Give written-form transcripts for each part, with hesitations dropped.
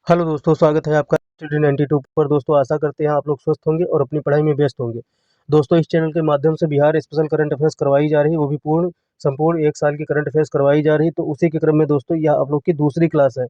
Hello दोस्तों, स्वागत है आपका स्टडी 92 पर। दोस्तों, आशा करते हैं आप लोग स्वस्थ होंगे और अपनी पढ़ाई में व्यस्त होंगे। दोस्तों, इस चैनल के माध्यम से बिहार स्पेशल करंट अफेयर्स करवाई जा रही है, वो भी संपूर्ण 1 साल की करंट अफेयर्स करवाई जा रही है। तो उसी के क्रम में दोस्तों यह आप लोग की दूसरी क्लास है।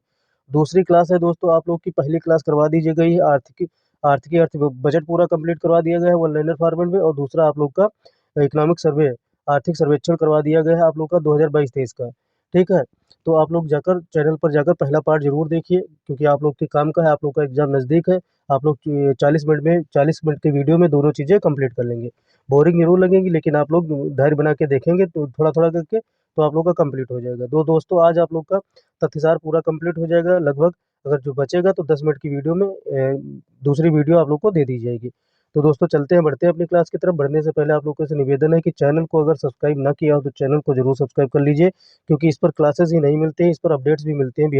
दूसरी क्लास है दोस्तों, आप लोग की पहली क्लास करवा दी गई है आर्थिक अर्थ बजट पूरा कंप्लीट करवा दिया गया है वन लाइनर फॉर्मेट में, और दूसरा आप लोग का इकोनॉमिक सर्वे आर्थिक सर्वेक्षण करवा दिया गया है आप लोग का 2022-23 का। ठीक है, तो आप लोग जाकर चैनल पर जाकर पहला पार्ट जरूर देखिए, क्योंकि आप लोग के काम का है, आप लोग का एग्जाम नज़दीक है। आप लोग 40 मिनट के वीडियो में दोनों चीज़ें कंप्लीट कर लेंगे। बोरिंग जरूर लगेंगी, लेकिन आप लोग धैर्य बना के देखेंगे तो थोड़ा थोड़ा करके तो आप लोग का कंप्लीट हो जाएगा। दोस्तों, आज आप लोग का तथ्यसार पूरा कंप्लीट हो जाएगा लगभग। अगर जो बचेगा तो 10 मिनट की वीडियो में दूसरी वीडियो आप लोग को दे दी जाएगी। तो दोस्तों, चलते हैं, बढ़ते हैं अपनी क्लास की तरफ। बढ़ने से पहले आप लोगों से निवेदन है कि चैनल को अगर सब्सक्राइब ना किया हो तो चैनल को जरूर सब्सक्राइब कर लीजिए, क्योंकि इस पर क्लासेस ही नहीं मिलते हैं, इस पर अपडेट्स भी मिलते हैं।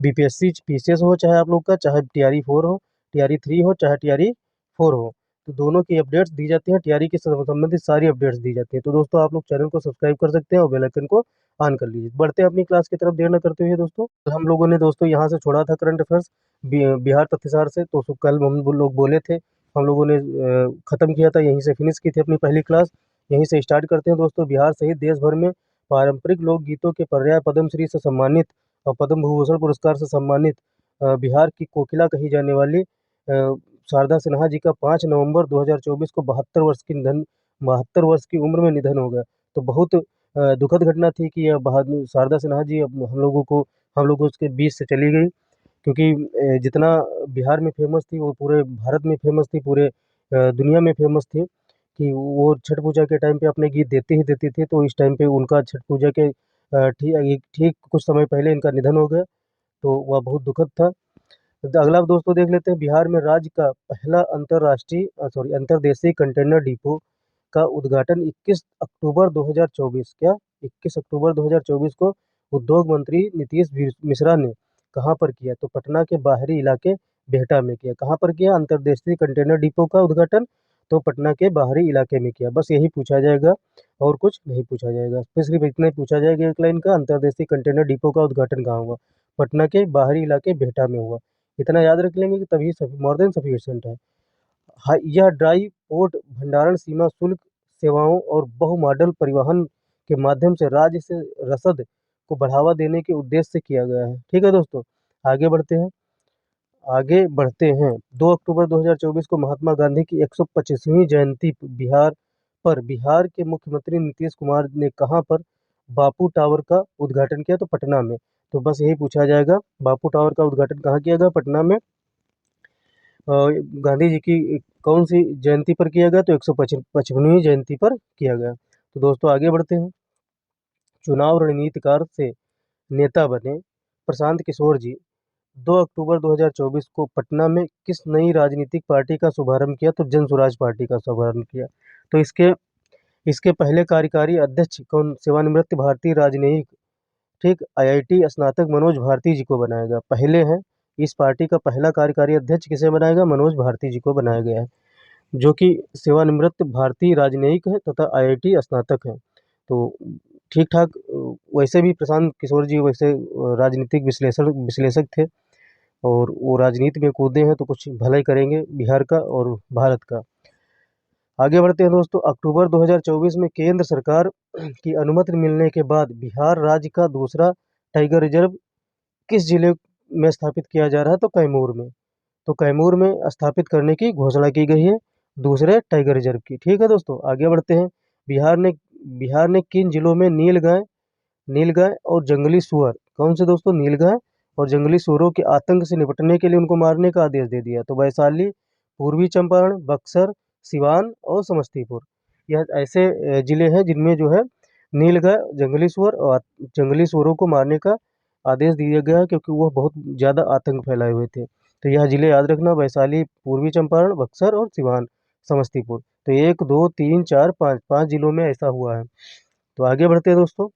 बीपीएससी पीसीएस हो, चाहे आप लोग का चाहे टीआरई 4 हो, टीआरई 3 हो, चाहे टीआरई 4 हो, तो दोनों की अपडेट्स दी जाती हैं। टीआरई के संबंधित सारी अपडेट्स दी जाती हैं। तो दोस्तों, आप लोग चैनल को सब्सक्राइब कर सकते हैं और बेल आइकन को ऑन कर लीजिए। बढ़ते हैं अपनी क्लास की तरफ देर न करते हुए। दोस्तों, कल हम लोगों ने दोस्तों यहाँ से छोड़ा था करंट अफेयर्स बिहार तथ्यसार से। तो कल हम लोग बोले थे, हम लोगों ने ख़त्म किया था, यहीं से फिनिश की थी अपनी पहली क्लास। यहीं से स्टार्ट करते हैं दोस्तों। बिहार सहित देश भर में पारंपरिक लोकगीतों के पर्याय पद्मश्री से सम्मानित और पद्म भूषण पुरस्कार से सम्मानित बिहार की कोकिला कही जाने वाली शारदा सिन्हा जी का 5 नवंबर 2024 को 72 वर्ष की उम्र में निधन हो गया। तो बहुत दुखद घटना थी कि यह बहादुर शारदा सिन्हा जी अब हम लोगों के बीच से चली गई, क्योंकि जितना बिहार में फेमस थी वो पूरे भारत में फेमस थी, पूरे दुनिया में फेमस थी। कि वो छठ पूजा के टाइम पे अपने गीत देती ही देती थी। तो इस टाइम पे उनका छठ पूजा के ठीक कुछ समय पहले इनका निधन हो गया। तो वह बहुत दुखद था। तो अगला दोस्तों देख लेते हैं। बिहार में राज्य का पहला अंतर्देशीय कंटेनर डिपो का उद्घाटन 21 अक्टूबर 2024 क्या 21 अक्टूबर 2024 को उद्योग मंत्री नीतीश मिश्रा ने कहाँ पर किया? तो पटना के बाहरी इलाके बिहटा में किया। कहाँ पर किया अंतर्देशीय कंटेनर डिपो का उद्घाटन? तो पटना के बाहरी इलाके में किया। बस यही पूछा जाएगा और कुछ नहीं पूछा जाएगा। फिर सिर्फ इतना ही पूछा जाएगा एक लाइन का, अंतर्देशीय कंटेनर डिपो का उद्घाटन कहाँ हुआ? पटना के बाहरी इलाके बिहटा में हुआ। इतना याद रख लेंगे कि तभी मोर देन सफिशिएंट है। यह ड्राई पोर्ट भंडारण सीमा शुल्क सेवाओं और बहुमॉडल परिवहन के माध्यम से राज्य से रसद को बढ़ावा देने के उद्देश्य से किया गया है। ठीक है दोस्तों, आगे बढ़ते हैं। आगे बढ़ते हैं 2 अक्टूबर 2024 को महात्मा गांधी की 125वीं जयंती बिहार के मुख्यमंत्री नीतीश कुमार ने कहाँ पर बापू टावर का उद्घाटन किया? तो पटना में। तो बस यही पूछा जाएगा, बापू टावर का उद्घाटन कहाँ किया गया? पटना में। गांधी जी की कौन सी जयंती पर किया गया? तो 155वीं जयंती पर किया गया। तो दोस्तों, आगे बढ़ते हैं। चुनाव रणनीतिकार से नेता बने प्रशांत किशोर जी 2 अक्टूबर 2024 को पटना में किस नई राजनीतिक पार्टी का शुभारंभ किया? तो जन स्वराज पार्टी का शुभारंभ किया। तो इसके इसके पहले कार्यकारी अध्यक्ष कौन? सेवानिवृत्त भारतीय राजनयिक, ठीक, आईआईटी स्नातक मनोज भारती जी को बनाया गया। पहले हैं, इस पार्टी का पहला कार्यकारी अध्यक्ष किसे बनाया गया? मनोज भारती जी को बनाया गया है, जो कि सेवानिवृत्त भारतीय राजनयिक है तथा आईआईटी स्नातक है। तो ठीक ठाक। वैसे भी प्रशांत किशोर जी वैसे राजनीतिक विश्लेषक थे, और वो राजनीति में कूदे हैं तो कुछ भला ही करेंगे बिहार का और भारत का। आगे बढ़ते हैं दोस्तों। अक्टूबर 2024 में केंद्र सरकार की अनुमति मिलने के बाद बिहार राज्य का दूसरा टाइगर रिजर्व किस जिले में स्थापित किया जा रहा है? तो कैमूर में। तो कैमूर में स्थापित करने की घोषणा की गई है दूसरे टाइगर रिजर्व की। ठीक है दोस्तों, आगे बढ़ते हैं। बिहार ने किन जिलों में नीलगाय और जंगली सुअर, कौन से दोस्तों? नीलगाय और जंगली सुअरों के आतंक से निपटने के लिए उनको मारने का आदेश दे दिया? तो वैशाली, पूर्वी चंपारण, बक्सर, सिवान और समस्तीपुर। यह ऐसे जिले हैं जिनमें जो है नीलगाय, जंगली सुअर और जंगली सुअरों को मारने का आदेश दिया गया है, क्योंकि वह बहुत ज़्यादा आतंक फैलाए हुए थे। तो यह जिले याद रखना, वैशाली, पूर्वी चंपारण, बक्सर और सिवान, समस्तीपुर। तो 1 2 3 4 5 5 जिलों में ऐसा हुआ है। तो आगे बढ़ते हैं दोस्तों।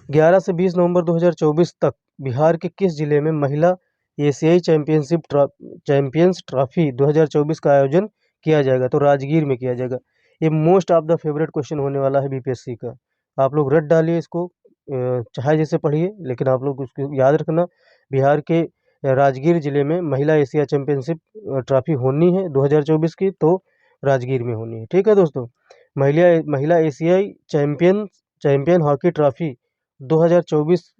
11 से 20 नवंबर 2024 तक बिहार के किस जिले में महिला एशियाई चैंपियंस ट्रॉफी 2024 का आयोजन किया जाएगा? तो राजगीर में किया जाएगा। ये most of the favourite question होने वाला है बीपीएससी का। आप लोग रट डालिए इसको, चाहे जैसे पढ़िए, लेकिन आप लोग उसको याद रखना। बिहार के राजगीर जिले में महिला एशिया चैंपियनशिप ट्रॉफी होनी है 2024 की, तो राजगीर में होनी है। ठीक है दोस्तों। महिला महिला एशियाई चैंपियन हॉकी ट्रॉफी 2024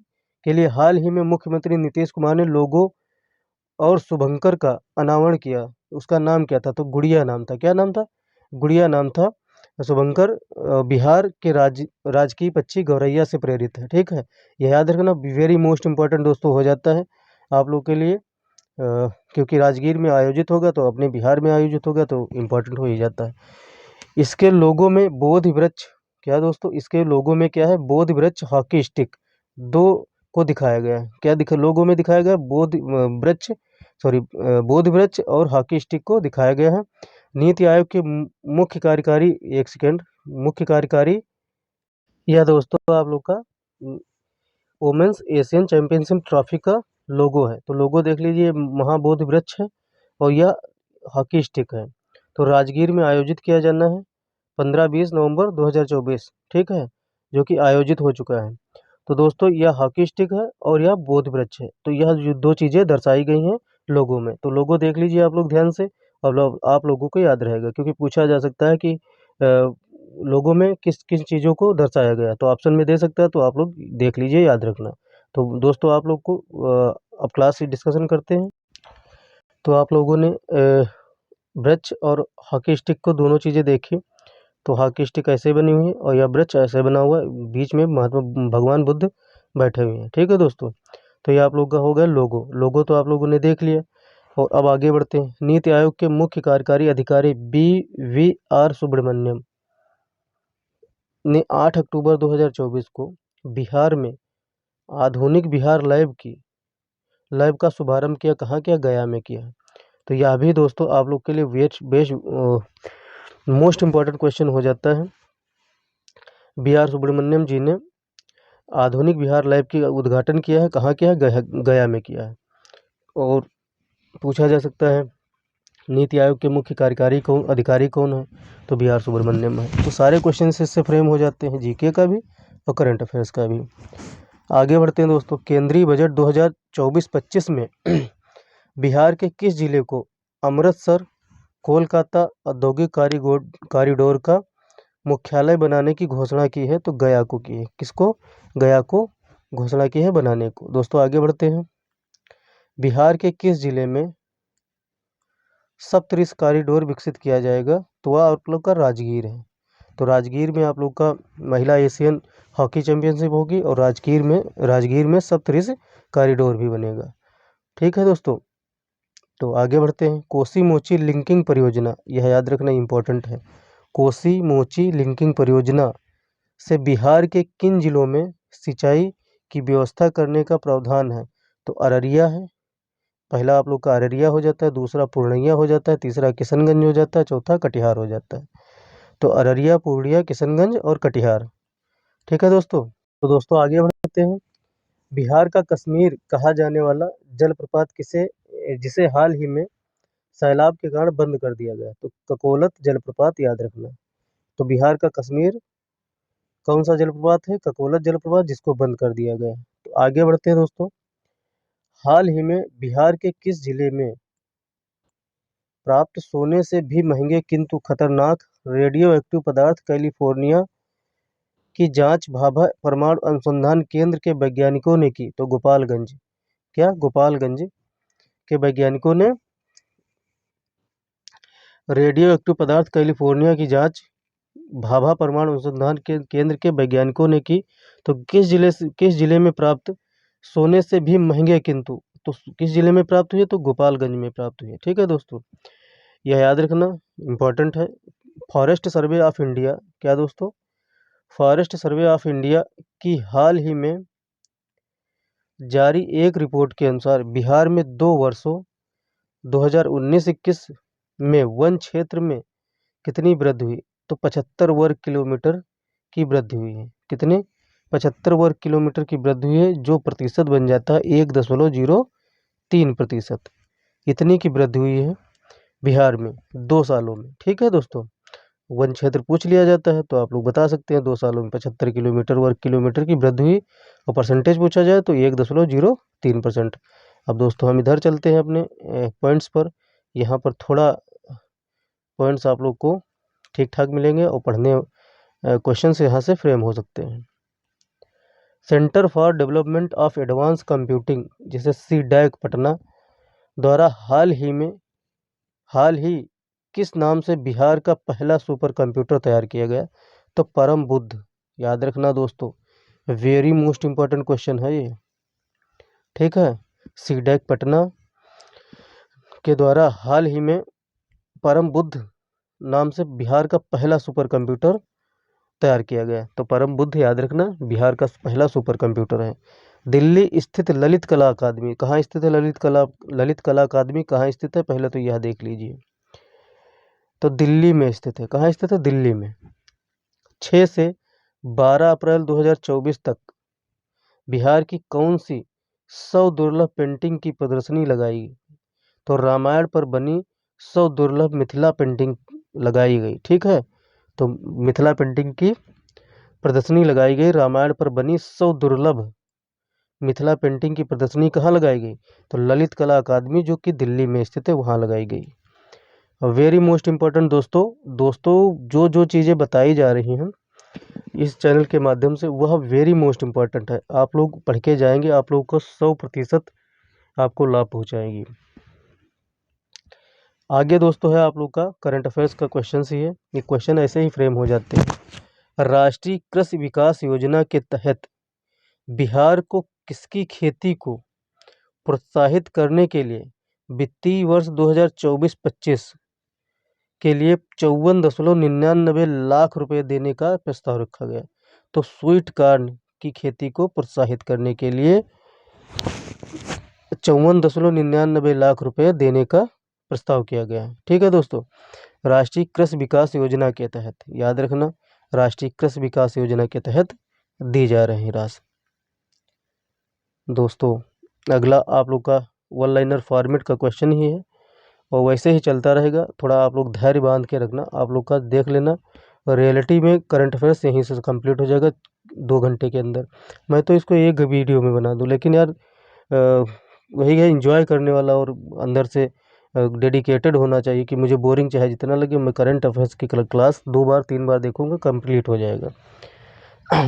के लिए हाल ही में मुख्यमंत्री नीतीश कुमार ने लोगो और शुभंकर का अनावरण किया। उसका नाम क्या था? तो गुड़िया नाम था। क्या नाम था? गुड़िया नाम था। शुभंकर बिहार के राजकीय पक्षी गौरैया से प्रेरित है। ठीक है, यह याद रखना, वेरी मोस्ट इम्पोर्टेंट दोस्तों हो जाता है आप लोग के लिए, क्योंकि राजगीर में आयोजित होगा तो अपने बिहार में आयोजित होगा तो इम्पोर्टेंट हो ही जाता है। इसके लोगों में बोधि वृक्ष, क्या दोस्तों इसके लोगों में क्या है? बोधि वृक्ष हॉकी स्टिक दो को दिखाया गया है। क्या दिखा लोगों में दिखाया गया? वृक्ष सॉरी बोधि वृक्ष और हॉकी स्टिक को दिखाया गया है। नीति आयोग के मुख्य कार्यकारी, एक सेकेंड, मुख्य कार्यकारी, यह दोस्तों आप लोग का वोमेंस एशियन चैंपियनशिप ट्रॉफी का लोगो है। तो लोगो देख लीजिए, महाबोधि वृक्ष है और यह हॉकी स्टिक है। तो राजगीर में आयोजित किया जाना है 15-20 नवंबर 2024। ठीक है, जो कि आयोजित हो चुका है। तो दोस्तों यह हॉकी स्टिक है और यह बोधि वृक्ष है। तो यह जो दो चीज़ें दर्शाई गई हैं लोगों में। तो लोगो देख लीजिए आप लोग ध्यान से, और आप लोगों को याद रहेगा, क्योंकि पूछा जा सकता है कि लोगों में किस किस चीज़ों को दर्शाया गया। तो ऑप्शन में दे सकता है, तो आप लोग देख लीजिए, याद रखना। तो दोस्तों आप लोग को अब क्लास से डिस्कशन करते हैं। तो आप लोगों ने वृक्ष और हॉकी स्टिक को दोनों चीज़ें देखी। तो हॉकी स्टिक ऐसे बनी हुई है और यह वृक्ष ऐसे बना हुआ है, बीच में महात्मा भगवान बुद्ध बैठे हुए हैं। ठीक है दोस्तों। तो ये आप लोग का हो गया लोगो। लोगो तो आप लोगों ने देख लिया, और अब आगे बढ़ते हैं। नीति आयोग के मुख्य कार्यकारी अधिकारी BVR सुब्रमण्यम ने 8 अक्टूबर 2024 को बिहार में आधुनिक बिहार लैब का शुभारंभ किया। कहाँ किया? गया में किया। तो यह भी दोस्तों आप लोग के लिए मोस्ट इम्पॉर्टेंट क्वेश्चन हो जाता है। BR सुब्रमण्यम जी ने आधुनिक बिहार लैब की उद्घाटन किया है। कहाँ किया है? गया में किया है। और पूछा जा सकता है नीति आयोग के मुख्य कार्यकारी अधिकारी कौन है? तो BR सुब्रमण्यम है। तो सारे क्वेश्चन इससे फ्रेम हो जाते हैं, जीके का भी और करंट अफेयर्स का भी। आगे बढ़ते हैं दोस्तों। केंद्रीय बजट 2024-25 में बिहार के किस जिले को अमृतसर कोलकाता औद्योगिक कॉरिडोर का मुख्यालय बनाने की घोषणा की है? तो गया को की है। किसको? गया को घोषणा की है बनाने को। दोस्तों आगे बढ़ते हैं। बिहार के किस जिले में सप्तऋषि कॉरिडोर विकसित किया जाएगा? तो वह आप लोग का राजगीर है। तो राजगीर में आप लोग का महिला एशियन हॉकी चैंपियनशिप होगी, और राजगीर में सप्तऋषि कॉरिडोर भी बनेगा। ठीक है दोस्तों। तो आगे बढ़ते हैं। कोसी मोची लिंकिंग परियोजना, यह याद रखना इम्पोर्टेंट है। कोसी मोची लिंकिंग परियोजना से बिहार के किन जिलों में सिंचाई की व्यवस्था करने का प्रावधान है? तो अररिया है। पहला आप लोग का अररिया हो जाता है, दूसरा पूर्णिया हो जाता है, तीसरा किशनगंज हो जाता है, चौथा कटिहार हो जाता है। तो अररिया, पूर्णिया, किशनगंज और कटिहार। ठीक है दोस्तों। तो दोस्तों आगे बढ़ते हैं। बिहार का कश्मीर कहा जाने वाला जलप्रपात जिसे हाल ही में सैलाब के कारण बंद कर दिया गया? तो ककोलत जलप्रपात, याद रखना। तो बिहार का कश्मीर कौन सा जलप्रपात है? ककोलत जलप्रपात, जिसको बंद कर दिया गया है। तो आगे बढ़ते हैं दोस्तों। हाल ही में बिहार के किस जिले में प्राप्त सोने से भी महंगे किंतु खतरनाक रेडियो एक्टिव पदार्थ कैलिफोर्निया की जांच भाभा परमाणु अनुसंधान केंद्र के वैज्ञानिकों ने की? तो गोपालगंज। क्या? गोपालगंज के वैज्ञानिकों ने रेडियो एक्टिव पदार्थ कैलिफोर्निया की जांच भाभा परमाणु अनुसंधान के केंद्र के वैज्ञानिकों ने की। तो किस जिले में प्राप्त सोने से भी महंगे किंतु, तो किस जिले में प्राप्त हुई है? तो गोपालगंज में प्राप्त हुई है। ठीक है दोस्तों, यह याद रखना इम्पोर्टेंट है। फॉरेस्ट सर्वे ऑफ इंडिया, क्या दोस्तों? फॉरेस्ट सर्वे ऑफ इंडिया की हाल ही में जारी एक रिपोर्ट के अनुसार बिहार में 2 वर्षों 2019-21 में वन क्षेत्र में कितनी वृद्धि हुई? तो 75 वर्ग किलोमीटर की वृद्धि हुई है। कितने? 75 वर्ग किलोमीटर की वृद्धि हुई है, जो प्रतिशत बन जाता है 1.03%। इतनी की वृद्धि हुई है बिहार में 2 सालों में। ठीक है दोस्तों। वन क्षेत्र पूछ लिया जाता है तो आप लोग बता सकते हैं 2 सालों में 75 किलोमीटर वर्ग किलोमीटर की वृद्धि हुई, और परसेंटेज पूछा जाए तो 1.03%। अब दोस्तों हम इधर चलते हैं अपने पॉइंट्स पर। यहाँ पर थोड़ा पॉइंट्स आप लोग को ठीक ठाक मिलेंगे और पढ़ने क्वेश्चन यहाँ से फ्रेम हो सकते हैं। Centre for development of advance computing जिसे सीडैक पटना द्वारा हाल ही किस नाम से बिहार का पहला सुपर कंप्यूटर तैयार किया गया? तो परम बुद्ध। याद रखना दोस्तों, वेरी मोस्ट इंपॉर्टेंट क्वेश्चन है ये, ठीक है। सीडैक पटना के द्वारा हाल ही में परम बुद्ध नाम से बिहार का पहला सुपर कंप्यूटर तैयार किया गया। तो परम बुद्ध याद रखना बिहार का पहला सुपर कंप्यूटर है। दिल्ली स्थित ललित कला अकादमी कहाँ स्थित है? ललित कला अकादमी कहाँ स्थित है? पहले तो यह देख लीजिए। तो दिल्ली में स्थित है। कहाँ स्थित है? दिल्ली में। 6 से 12 अप्रैल 2024 तक बिहार की कौन सी 100 दुर्लभ पेंटिंग की प्रदर्शनी लगाई? तो रामायण पर बनी 100 दुर्लभ मिथिला पेंटिंग लगाई गई, ठीक है। तो मिथिला पेंटिंग की प्रदर्शनी लगाई गई। रामायण पर बनी 100 दुर्लभ मिथिला पेंटिंग की प्रदर्शनी कहाँ लगाई गई? तो ललित कला अकादमी जो कि दिल्ली में स्थित है वहाँ लगाई गई। वेरी मोस्ट इम्पोर्टेंट दोस्तों जो जो चीज़ें बताई जा रही हैं इस चैनल के माध्यम से वह वेरी मोस्ट इम्पोर्टेंट है। आप लोग पढ़ के जाएंगे, आप लोग को 100% आपको लाभ पहुँचाएगी। आगे दोस्तों है आप लोग का करंट अफेयर्स का क्वेश्चन ही है। ये क्वेश्चन ऐसे ही फ्रेम हो जाते हैं। राष्ट्रीय कृषि विकास योजना के तहत बिहार को किसकी खेती को प्रोत्साहित करने के लिए वित्तीय वर्ष 2024-25 के लिए 54.99 लाख रुपए देने का प्रस्ताव रखा गया? तो स्वीट कॉर्न की खेती को प्रोत्साहित करने के लिए 54.99 लाख रुपए देने का प्रस्ताव किया गया है, ठीक है दोस्तों। राष्ट्रीय कृषि विकास योजना के तहत याद रखना, राष्ट्रीय कृषि विकास योजना के तहत दी जा रही राशि। दोस्तों अगला आप लोग का वन लाइनर फॉर्मेट का क्वेश्चन ही है और वैसे ही चलता रहेगा। थोड़ा आप लोग धैर्य बांध के रखना, आप लोग का देख लेना। रियलिटी में करंट अफेयर्स यहीं से कंप्लीट हो जाएगा 2 घंटे के अंदर। मैं तो इसको एक वीडियो में बना दूं, लेकिन यार वही है, एंजॉय करने वाला और अंदर से डेडिकेटेड होना चाहिए कि मुझे बोरिंग चाहे जितना लगे, मैं करंट अफेयर्स की क्लास 2 बार 3 बार देखूंगा, कंप्लीट हो जाएगा।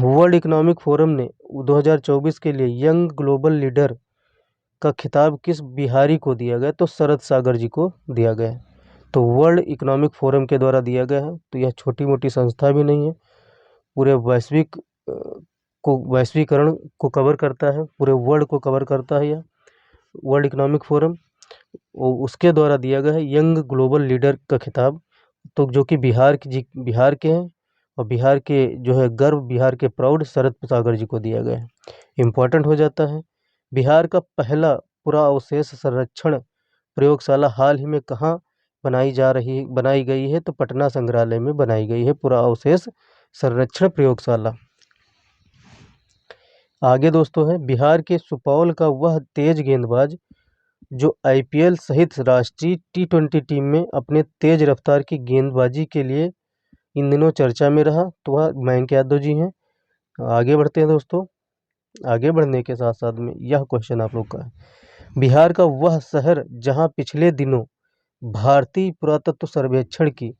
वर्ल्ड इकोनॉमिक फोरम ने 2024 के लिए यंग ग्लोबल लीडर का खिताब किस बिहारी को दिया गया? तो शरद सागर जी को दिया गया है। तो वर्ल्ड इकोनॉमिक फोरम के द्वारा दिया गया है। तो यह छोटी मोटी संस्था भी नहीं है, पूरे वैश्वीकरण को कवर करता है, पूरे वर्ल्ड को कवर करता है यह वर्ल्ड इकोनॉमिक फोरम। उसके द्वारा दिया गया है यंग ग्लोबल लीडर का खिताब, तो जो कि बिहार के हैं और बिहार के जो है गर्व, बिहार के प्राउड शरद सागर जी को दिया गया है। इम्पोर्टेंट हो जाता है। बिहार का पहला पुरा अवशेष संरक्षण प्रयोगशाला हाल ही में कहाँ बनाई गई है? तो पटना संग्रहालय में बनाई गई है पुरा अवशेष संरक्षण प्रयोगशाला। आगे दोस्तों है बिहार के सुपौल का वह तेज गेंदबाज जो आईपीएल सहित राष्ट्रीय T20 टीम में अपने तेज रफ्तार की गेंदबाजी के लिए इन दिनों चर्चा में रहा, तो वह मयंक यादव जी हैं। आगे बढ़ते हैं दोस्तों। आगे बढ़ने के साथ साथ में यह क्वेश्चन आप लोग का है, बिहार का वह शहर जहां पिछले दिनों भारतीय पुरातत्व सर्वेक्षण की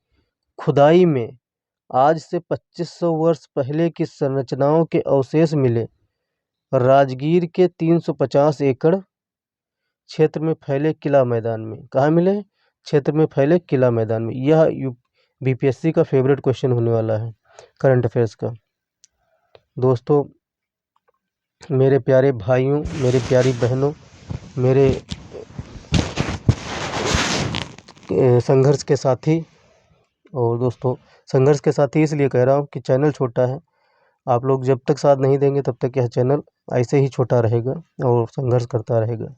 खुदाई में आज से 2500 वर्ष पहले की संरचनाओं के अवशेष मिले, राजगीर के 350 एकड़ क्षेत्र में फैले किला मैदान में। कहाँ मिले? क्षेत्र में फैले किला मैदान में। यह बीपीएससी का फेवरेट क्वेश्चन होने वाला है करंट अफेयर्स का। दोस्तों मेरे प्यारे भाइयों, मेरे प्यारी बहनों, मेरे संघर्ष के साथी, और दोस्तों संघर्ष के साथी इसलिए कह रहा हूँ कि चैनल छोटा है, आप लोग जब तक साथ नहीं देंगे तब तक यह चैनल ऐसे ही छोटा रहेगा और संघर्ष करता रहेगा।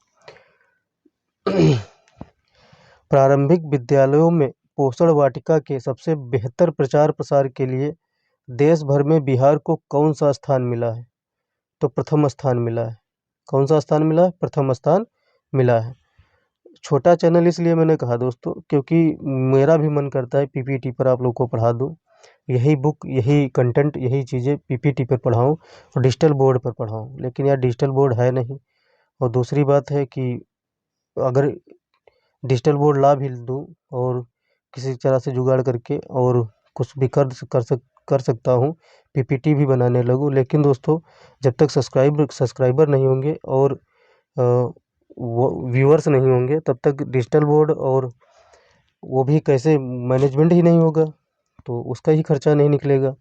प्रारंभिक विद्यालयों में पोषण वाटिका के सबसे बेहतर प्रचार प्रसार के लिए देश भर में बिहार को कौन सा स्थान मिला है? तो प्रथम स्थान मिला है। कौन सा स्थान मिला है? प्रथम स्थान मिला है। छोटा चैनल इसलिए मैंने कहा दोस्तों, क्योंकि मेरा भी मन करता है पीपीटी पर आप लोग को पढ़ा दूँ, यही बुक, यही कंटेंट, यही चीज़ें पीपीटी पर पढ़ाऊँ और डिजिटल बोर्ड पर पढ़ाऊँ, लेकिन यार डिजिटल बोर्ड है नहीं। और दूसरी बात है कि अगर डिजिटल बोर्ड ला भी दूँ और किसी तरह से जुगाड़ करके और कुछ भी कर सकता हूँ, पीपीटी भी बनाने लगूँ, लेकिन दोस्तों जब तक सब्सक्राइबर नहीं होंगे और अ, वो व्यूअर्स नहीं होंगे, तब तक डिजिटल बोर्ड और वो भी कैसे मैनेजमेंट ही नहीं होगा, तो उसका ही खर्चा नहीं निकलेगा,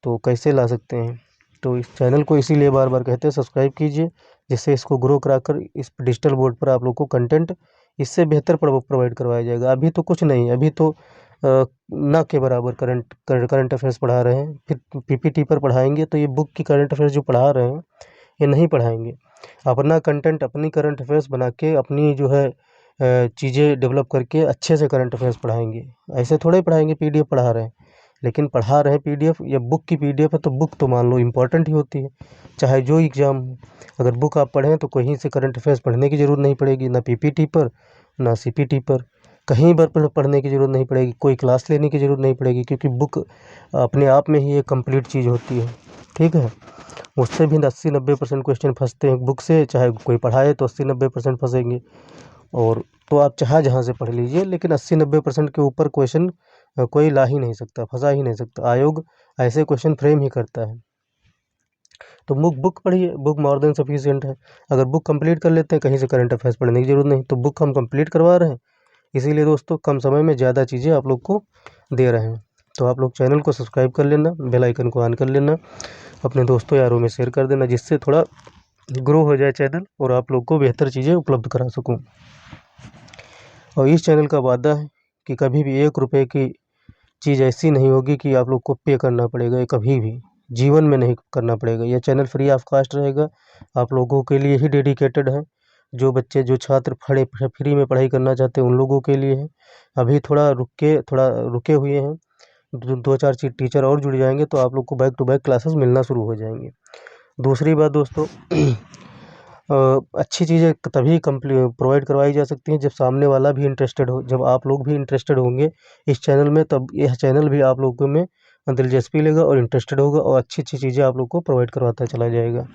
तो कैसे ला सकते हैं। तो इस चैनल को इसीलिए बार बार कहते हैं सब्सक्राइब कीजिए, जिससे इसको ग्रो कराकर इस डिजिटल बोर्ड पर आप लोग को कंटेंट इससे बेहतर प्रोवाइड करवाया जाएगा। अभी तो कुछ नहीं, अभी तो ना के बराबर करंट अफेयर्स पढ़ा रहे हैं, फिर पीपीटी पर पढ़ाएंगे तो ये बुक की करंट अफेयर्स जो पढ़ा रहे हैं ये नहीं पढ़ाएंगे। अपना कंटेंट, अपनी करंट अफेयर्स बना के, अपनी जो है चीज़ें डेवलप करके अच्छे से करंट अफेयर्स पढ़ाएंगे। ऐसे थोड़े ही पढ़ाएंगे पीडीएफ पढ़ा रहे हैं, लेकिन पढ़ा रहे हैं पीडीएफ या बुक की पीडीएफ है, तो बुक तो मान लो इम्पोर्टेंट ही होती है, चाहे जो एग्ज़ाम हो। अगर बुक आप पढ़ें तो कहीं से करंट अफेयर्स पढ़ने की ज़रूरत नहीं पड़ेगी, ना पीपीटी पर ना सीपीटी पर, कहीं पर पढ़ने की ज़रूरत नहीं पड़ेगी, कोई क्लास लेने की ज़रूरत नहीं पड़ेगी, क्योंकि बुक अपने आप में ही एक कंप्लीट चीज़ होती है। ठीक है, उससे भी 80-90% क्वेश्चन फंसते हैं बुक से, चाहे कोई पढ़ाए तो 80-90% फंसेंगे। और तो आप चाहे जहाँ से पढ़ लीजिए, लेकिन 80-90% के ऊपर क्वेश्चन कोई ला ही नहीं सकता, फंसा ही नहीं सकता। आयोग ऐसे क्वेश्चन फ्रेम ही करता है। तो बुक पढ़िए, बुक मोर देन सफिशिएंट है। अगर बुक कंप्लीट कर लेते हैं, कहीं से करंट अफेयर्स पढ़ने की जरूरत नहीं, तो बुक हम कंप्लीट करवा रहे हैं, इसीलिए दोस्तों कम समय में ज़्यादा चीज़ें आप लोग को दे रहे हैं। तो आप लोग चैनल को सब्सक्राइब कर लेना, बेल आइकन को ऑन कर लेना, अपने दोस्तों यारों में शेयर कर देना, जिससे थोड़ा ग्रो हो जाए चैनल और आप लोग को बेहतर चीज़ें उपलब्ध करा सकूं। और इस चैनल का वादा है कि कभी भी 1 रुपए की चीज़ ऐसी नहीं होगी कि आप लोग को पे करना पड़ेगा, ये कभी भी जीवन में नहीं करना पड़ेगा। यह चैनल फ्री ऑफ कॉस्ट रहेगा, आप लोगों के लिए ही डेडिकेटेड है। जो बच्चे, जो छात्र फ्री में पढ़ाई करना चाहते हैं उन लोगों के लिए है। अभी थोड़ा रुके हुए हैं, 2-4 टीचर और जुड़ जाएंगे तो आप लोग को बैक टू बैक क्लासेस मिलना शुरू हो जाएंगे। दूसरी बात दोस्तों, अच्छी चीज़ें तभी प्रोवाइड करवाई जा सकती हैं जब सामने वाला भी इंटरेस्टेड हो, जब आप लोग भी इंटरेस्टेड होंगे इस चैनल में, तब यह चैनल भी आप लोगों में दिलचस्पी लेगा और इंटरेस्टेड होगा और अच्छी अच्छी चीज़ें आप लोग को प्रोवाइड करवाता चला जाएगा।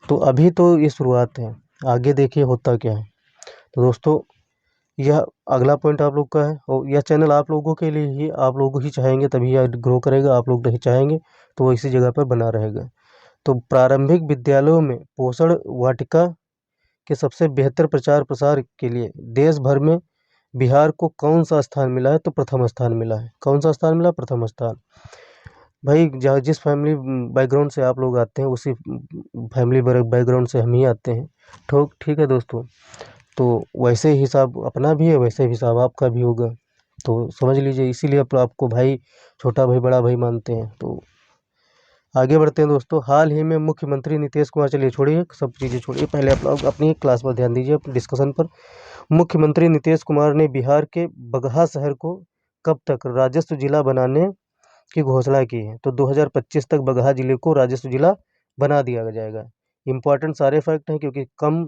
तो अभी तो ये शुरुआत है, आगे देखिए होता क्या है। तो दोस्तों यह अगला पॉइंट आप लोग का है, और यह चैनल आप लोगों के लिए ही, आप लोग ही चाहेंगे तभी यह ग्रो करेगा, आप लोग नहीं चाहेंगे तो वो इसी जगह पर बना रहेगा। तो प्रारंभिक विद्यालयों में पोषण वाटिका के सबसे बेहतर प्रचार प्रसार के लिए देश भर में बिहार को कौन सा स्थान मिला है, तो प्रथम स्थान मिला है। कौन सा स्थान मिला? प्रथम स्थान। भाई जहाँ जिस फैमिली बैकग्राउंड से आप लोग आते हैं, उसी फैमिली बैकग्राउंड से हम ही आते हैं। ठीक है दोस्तों, तो वैसे ही हिसाब अपना भी है, वैसे ही हिसाब आपका भी होगा, तो समझ लीजिए, इसीलिए आपको भाई, छोटा भाई बड़ा भाई मानते हैं। तो आगे बढ़ते हैं दोस्तों। हाल ही में मुख्यमंत्री नीतीश कुमार, चलिए छोड़िए सब चीज़ें, छोड़िए, पहले आप लोग अपनी क्लास पर ध्यान दीजिए, अपनी डिस्कशन पर। मुख्यमंत्री नीतीश कुमार ने बिहार के बगहा शहर को कब तक राजस्व जिला बनाने की घोषणा की है, तो 2025 तक बगहा जिले को राजस्व जिला बना दिया जाएगा। इंपॉर्टेंट सारे फैक्ट हैं, क्योंकि कम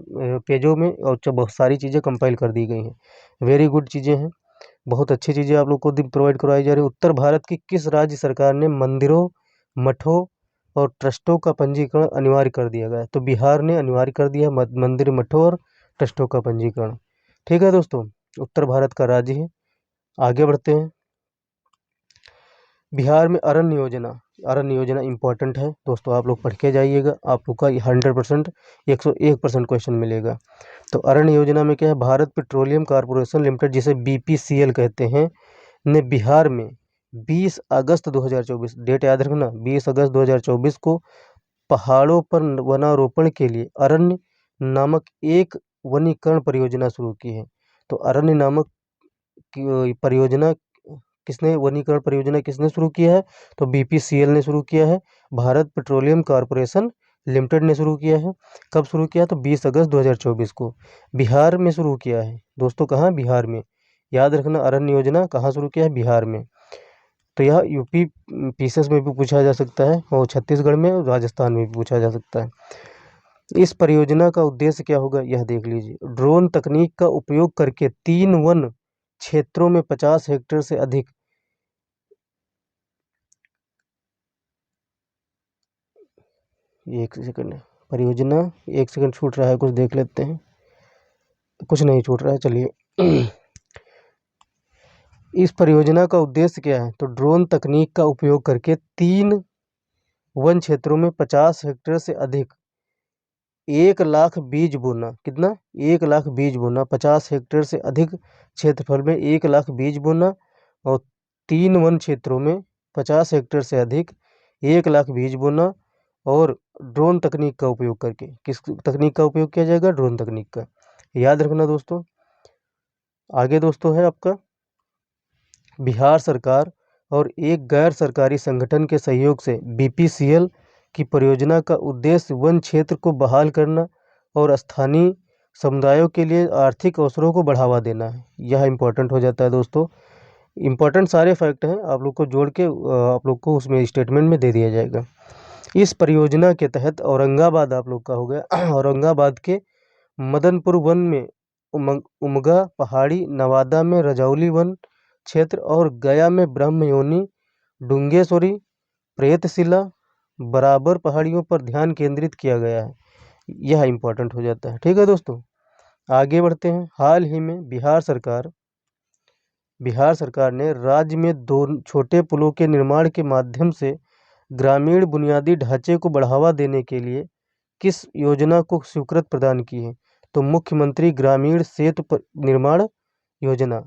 पेजों में और बहुत सारी चीज़ें कंपाइल कर दी गई हैं। वेरी गुड चीज़ें हैं, बहुत अच्छी चीज़ें आप लोग को प्रोवाइड करवाई जा रही है। उत्तर भारत की किस राज्य सरकार ने मंदिरों, मठों और ट्रस्टों का पंजीकरण अनिवार्य कर दिया गया है, तो बिहार ने अनिवार्य कर दिया मंदिर, मठों और ट्रस्टों का पंजीकरण। ठीक है दोस्तों, उत्तर भारत का राज्य है। आगे बढ़ते हैं। बिहार में अरण्य योजना इंपॉर्टेंट है दोस्तों, आप लोग पढ़ के जाइएगा, आप लोग का 100%, 101% क्वेश्चन मिलेगा। तो अरण्य योजना में क्या है, भारत पेट्रोलियम कॉर्पोरेशन लिमिटेड, जिसे बीपीसीएल कहते हैं, ने बिहार में 20 अगस्त 2024, डेट याद रखना, 20 अगस्त 2024 को पहाड़ों पर वनारोपण के लिए अरण्य नामक एक वनीकरण परियोजना शुरू की है। तो अरण्य नामक परियोजना किसने, वनीकरण परियोजना किसने शुरू किया है, तो बीपीसीएल ने शुरू किया है, भारत पेट्रोलियम कॉर्पोरेशन लिमिटेड ने शुरू किया है। कब शुरू किया, तो 20 अगस्त 2024 को बिहार में शुरू किया है दोस्तों। कहाँ? बिहार में। याद रखना, अरण्य योजना कहाँ शुरू किया है? बिहार में। तो यह यूपी पीसीएस में भी पूछा जा सकता है, और छत्तीसगढ़ में और राजस्थान में भी पूछा जा सकता है। इस परियोजना का उद्देश्य क्या होगा यह देख लीजिए। ड्रोन तकनीक का उपयोग करके 3 वन क्षेत्रों में 50 हेक्टेयर से अधिक, एक सेकंड परियोजना, एक सेकंड छूट रहा है, कुछ देख लेते हैं। कुछ नहीं छूट रहा है, चलिए। इस परियोजना का उद्देश्य क्या है, तो ड्रोन तकनीक का उपयोग करके 3 वन क्षेत्रों में 50 हेक्टेयर से अधिक 1 लाख बीज बोना। कितना? 1 लाख बीज बोना। 50 हेक्टेयर से अधिक क्षेत्रफल में 1 लाख बीज बोना, और 3 वन क्षेत्रों में 50 हेक्टेयर से अधिक 1 लाख बीज बोना, और ड्रोन तकनीक का उपयोग करके। किस तकनीक का उपयोग किया जाएगा? ड्रोन तकनीक का। याद रखना दोस्तों। आगे दोस्तों है आपका बिहार सरकार और एक गैर सरकारी संगठन के सहयोग से बीपीसीएल की परियोजना का उद्देश्य वन क्षेत्र को बहाल करना और स्थानीय समुदायों के लिए आर्थिक अवसरों को बढ़ावा देना है। यह इम्पोर्टेंट हो जाता है दोस्तों। इम्पोर्टेंट सारे फैक्ट हैं, आप लोग को जोड़ के आप लोग को उसमें स्टेटमेंट में दे दिया जाएगा। इस परियोजना के तहत औरंगाबाद आप लोग का हो गया, औरंगाबाद के मदनपुर वन में उमगा पहाड़ी, नवादा में रजौली वन क्षेत्र और गया में ब्रह्मयोनी, डुंगेश्वरी, प्रेतशिला बराबर पहाड़ियों पर ध्यान केंद्रित किया गया है। यह इम्पोर्टेंट हो जाता है। ठीक है दोस्तों, आगे बढ़ते हैं। हाल ही में बिहार सरकार ने राज्य में 2 छोटे पुलों के निर्माण के माध्यम से ग्रामीण बुनियादी ढांचे को बढ़ावा देने के लिए किस योजना को स्वीकृति प्रदान की है? तो मुख्यमंत्री ग्रामीण सेतु निर्माण योजना।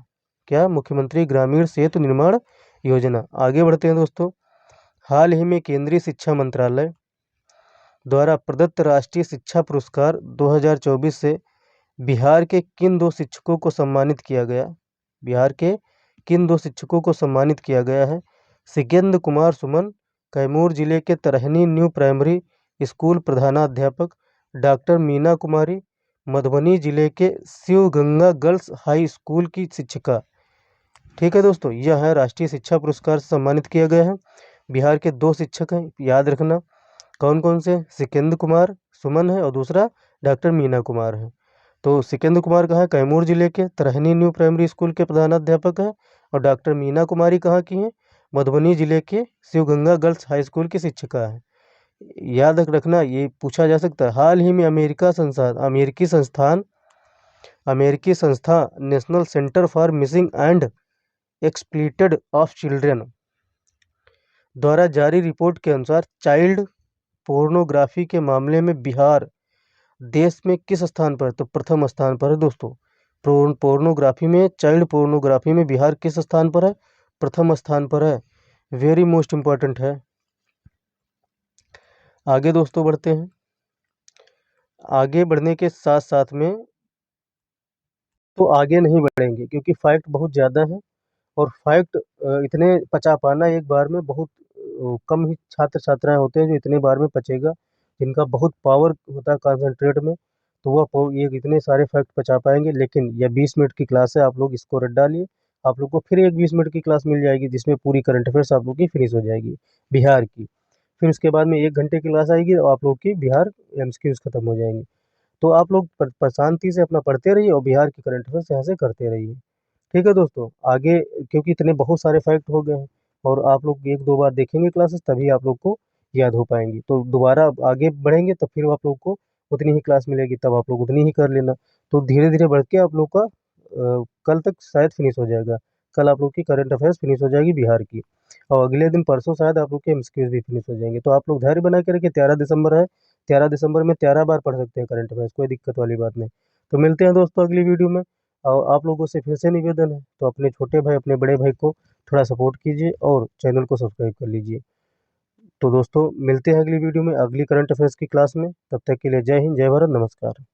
क्या? मुख्यमंत्री ग्रामीण सेतु निर्माण योजना। आगे बढ़ते हैं दोस्तों। हाल ही में केंद्रीय शिक्षा मंत्रालय द्वारा प्रदत्त राष्ट्रीय शिक्षा पुरस्कार 2024 से बिहार के किन 2 शिक्षकों को सम्मानित किया गया? बिहार के किन 2 शिक्षकों को सम्मानित किया गया है? सिकेंद्र कुमार सुमन, कैमूर जिले के तरहनी न्यू प्राइमरी स्कूल प्रधानाध्यापक, डॉक्टर मीना कुमारी, मधुबनी जिले के Shiv Ganga girls high school की शिक्षिका। ठीक है दोस्तों, यह है राष्ट्रीय शिक्षा पुरस्कार से सम्मानित किया गया है। बिहार के 2 शिक्षक हैं, याद रखना। कौन कौन से? सिकेंद्र कुमार सुमन है और दूसरा डॉक्टर मीना कुमार है। तो सिकेंद्र कुमार कहाँ? कैमूर जिले के तरहनी न्यू प्राइमरी स्कूल के प्रधानाध्यापक है, और डॉक्टर मीना कुमारी कहाँ की हैं? मधुबनी जिले के Shiv Ganga girls high school की शिक्षिका है। याद रखना, ये पूछा जा सकता है। हाल ही में अमेरिकी संस्था national centre for missing and exploited of children द्वारा जारी रिपोर्ट के अनुसार चाइल्ड पोर्नोग्राफी के मामले में बिहार देश में किस स्थान पर? तो प्रथम स्थान पर है दोस्तों। पोर्नोग्राफी में, चाइल्ड पोर्नोग्राफी में बिहार किस स्थान पर है? प्रथम स्थान पर है। वेरी मोस्ट इम्पॉर्टेंट है। आगे दोस्तों बढ़ते हैं। आगे बढ़ने के साथ साथ में तो आगे नहीं बढ़ेंगे क्योंकि फैक्ट बहुत ज़्यादा है, और फैक्ट इतने पचा पाना एक बार में बहुत कम ही छात्र छात्राएं होते हैं जो इतने बार में पचेगा, जिनका बहुत पावर होता है कंसंट्रेट में, तो वह ये इतने सारे फैक्ट पचा पाएंगे। लेकिन यह 20 मिनट की क्लास है, आप लोग इसको रट डालिए। आप लोग को फिर एक 20 मिनट की क्लास मिल जाएगी जिसमें पूरी करंट अफेयर्स आप लोग की फिनिश हो जाएगी बिहार की। फिर उसके बाद में 1 घंटे की क्लास आएगी और आप लोग की बिहार एमसीक्यूज खत्म हो जाएंगे। तो आप लोग शांति से अपना पढ़ते रहिए और बिहार की करंट अफेयर्स यहाँ से करते रहिए। ठीक है दोस्तों, आगे क्योंकि इतने बहुत सारे फैक्ट हो गए हैं और आप लोग 1-2 बार देखेंगे क्लासेस तभी आप लोग को याद हो पाएंगी। तो दोबारा आगे बढ़ेंगे तो फिर आप लोग को उतनी ही क्लास मिलेगी, तब आप लोग उतनी ही कर लेना। तो धीरे धीरे बढ़ के आप लोग का कल तक शायद फिनिश हो जाएगा। कल आप लोग की करंट अफेयर्स फिनिश हो जाएगी बिहार की, और अगले दिन परसों शायद आप लोग के एमसीक्यूज भी फिनिश हो जाएंगे। तो आप लोग धैर्य बना के रखिए। 13 दिसंबर है, 13 दिसंबर में 13 बार पढ़ सकते हैं करंट अफेयर्स, कोई दिक्कत वाली बात नहीं। तो मिलते हैं दोस्तों अगली वीडियो में। और आप लोगों से फिर से निवेदन है, तो अपने छोटे भाई अपने बड़े भाई को थोड़ा सपोर्ट कीजिए और चैनल को सब्सक्राइब कर लीजिए। तो दोस्तों मिलते हैं अगली वीडियो में अगली करंट अफेयर्स की क्लास में। तब तक के लिए जय हिंद, जय भारत, नमस्कार।